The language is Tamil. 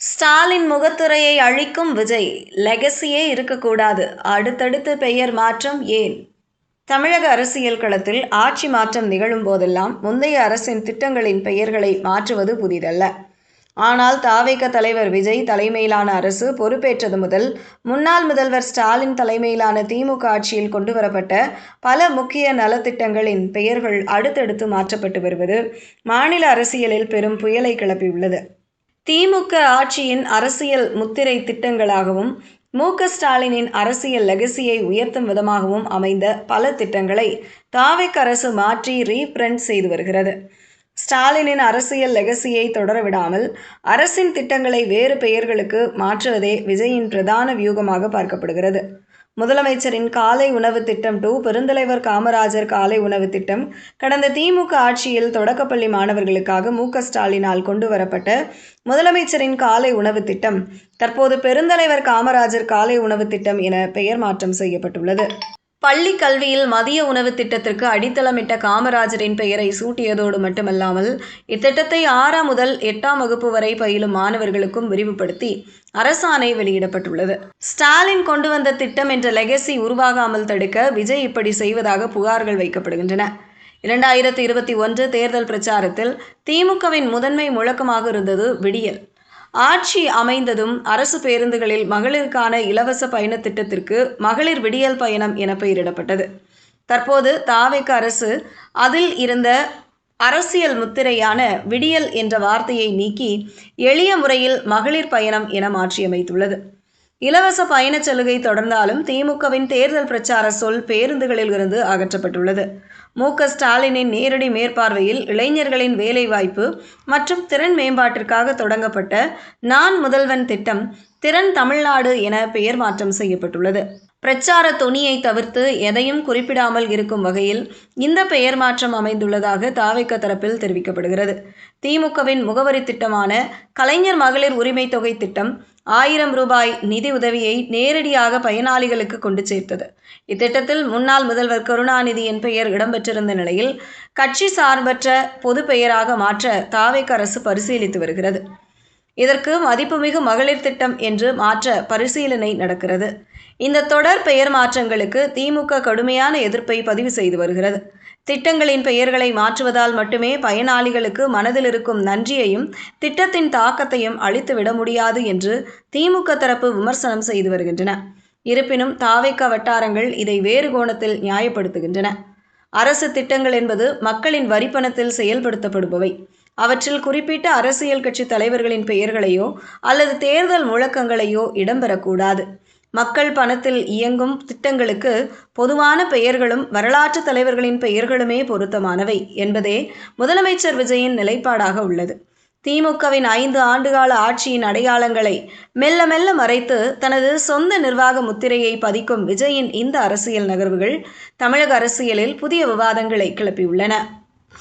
ஸ்டாலின் முகத்துரையை அழிக்கும் விஜய், லெகசியே இருக்கக்கூடாது, அடுத்தடுத்து பெயர் மாற்றம் ஏன்? தமிழக அரசியல் களத்தில் ஆட்சி மாற்றம் நிகழும் போதெல்லாம் முந்தைய அரசின் திட்டங்களின் பெயர்களை மாற்றுவது புதிதல்ல. ஆனால் தாவேக தலைவர் விஜய் தலைமையிலான அரசு பொறுப்பேற்றது முதல் முன்னாள் முதல்வர் ஸ்டாலின் தலைமையிலான திமுக ஆட்சியில் கொண்டுவரப்பட்ட பல முக்கிய நலத்திட்டங்களின் பெயர்கள் அடுத்தடுத்து மாற்றப்பட்டு வருவது மாநில அரசியலில் பெரும் புயலை கிளப்பியுள்ளது. திமுக ஆட்சியின் அரசியல் முத்திரை திட்டங்களாகவும் மு.க. ஸ்டாலினின் அரசியல் லெகசியை உயர்த்தும் விதமாகவும் அமைந்த பல திட்டங்களை தாவேக அரசு மாற்றி ரீபிரண்ட் செய்து வருகிறது. ஸ்டாலினின் அரசியல் லெகசியை தொடர விடாமல் அரசின் திட்டங்களை வேறு பெயர்களுக்கு மாற்றுவதே விஜயின் பிரதான வியூகமாக பார்க்கப்படுகிறது. முதலமைச்சரின் காலை உணவு திட்டம் 2, பெருந்தலைவர் காமராஜர் காலை உணவு திட்டம், கடந்த திமுக ஆட்சியில் தொடக்கப்பள்ளி மாணவர்களுக்காக மு.க. ஸ்டாலினால் கொண்டு வரப்பட்ட முதலமைச்சரின் காலை உணவு திட்டம் தற்போது பெருந்தலைவர் காமராஜர் காலை உணவு திட்டம் என பெயர் மாற்றம் செய்யப்பட்டுள்ளது. பள்ளி கல்வியில் மதிய உணவு திட்டத்திற்கு அடித்தளமிட்ட காமராஜரின் பெயரை சூட்டியதோடு மட்டுமல்லாமல் இத்திட்டத்தை 6 முதல் 8 வகுப்பு வரை பயிலும் மாணவர்களுக்கும் விரிவுபடுத்தி அரசாணை வெளியிடப்பட்டுள்ளது. ஸ்டாலின் கொண்டு வந்த திட்டம் என்ற லெகசி உருவாகாமல் தடுக்க விஜய் இப்படி செய்வதாக புகார்கள் வைக்கப்படுகின்றன. 2021 தேர்தல் பிரச்சாரத்தில் திமுகவின் முதன்மை முழக்கமாக இருந்தது விடியல். ஆட்சி அமைந்ததும் அரசு பேருந்துகளில் மகளிருக்கான இலவச பயண திட்டத்திற்கு மகளிர் விடியல் பயணம் என பெயரிடப்பட்டது. தற்போது தாவேக அரசு அதில் இருந்த அரசியல் முத்திரையான விடியல் என்ற வார்த்தையை நீக்கி எளிய முறையில் மகளிர் பயணம் என மாற்றியமைத்துள்ளது. இலவச பயணச் சலுகை தொடர்ந்தாலும் திமுகவின் தேர்தல் பிரச்சார சொல் பேருந்துகளில் இருந்து அகற்றப்பட்டுள்ளது. மு.க. ஸ்டாலினின் நேரடி மேற்பார்வையில் இளைஞர்களின் வேலைவாய்ப்பு மற்றும் திறன் மேம்பாட்டிற்காக தொடங்கப்பட்ட நான் முதல்வன் திட்டம் திறன் தமிழ்நாடு என பெயர் மாற்றம் செய்யப்பட்டுள்ளது. பிரச்சார தொனியை தவிர்த்து எதையும் குறிப்பிடாமல் இருக்கும் வகையில் இந்த பெயர் மாற்றம் அமைந்துள்ளதாக தாவேக தரப்பில் தெரிவிக்கப்படுகிறது. திமுகவின் முகவரி திட்டமான கலைஞர் மகளிர் உரிமை தொகை திட்டம் 1000 ரூபாய் நிதி உதவியை நேரடியாக பயனாளிகளுக்கு கொண்டு சேர்த்தது. இத்திட்டத்தில் முன்னாள் முதல்வர் கருணாநிதியின் பெயர் இடம்பெற்றிருந்த நிலையில் கட்சி சார்பற்ற பொது பெயராக மாற்ற தாவேக அரசு பரிசீலித்து வருகிறது. இதற்கு மதிப்புமிகு மகளிர் திட்டம் என்று மாற்ற பரிசீலனை நடக்கிறது. இந்த தொடர் பெயர் மாற்றங்களுக்கு திமுக கடுமையான எதிர்ப்பை பதிவு செய்து வருகிறது. திட்டங்களின் பெயர்களை மாற்றுவதால் மட்டுமே பயனாளிகளுக்கு மனதில் இருக்கும் நன்றியையும் திட்டத்தின் தாக்கத்தையும் அளித்துவிட முடியாது என்று திமுக தரப்பு விமர்சனம் செய்து வருகின்றன. இருப்பினும் தாவேக வட்டாரங்கள் இதை வேறு கோணத்தில் நியாயப்படுத்துகின்றன. அரசு திட்டங்கள் என்பது மக்களின் வரிப்பணத்தில் செயல்படுத்தப்படுபவை. அவற்றில் குறிப்பிட்ட அரசியல் கட்சி தலைவர்களின் பெயர்களையோ அல்லது தேர்தல் முழக்கங்களையோ இடம்பெறக்கூடாது. மக்கள் பணத்தில் இயங்கும் திட்டங்களுக்கு பொதுவான பெயர்களும் வரலாற்று தலைவர்களின் பெயர்களுமே பொருத்தமானவை என்பதே முதலமைச்சர் விஜயின் நிலைப்பாடாக உள்ளது. திமுகவின் 5 ஆண்டுகால ஆட்சியின் அடையாளங்களை மெல்ல மெல்ல மறைத்து தனது சொந்த நிர்வாக முத்திரையை பதிக்கும் விஜயின் இந்த அரசியல் நகர்வுகள் தமிழக அரசியலில் புதிய விவாதங்களை கிளப்பியுள்ளன.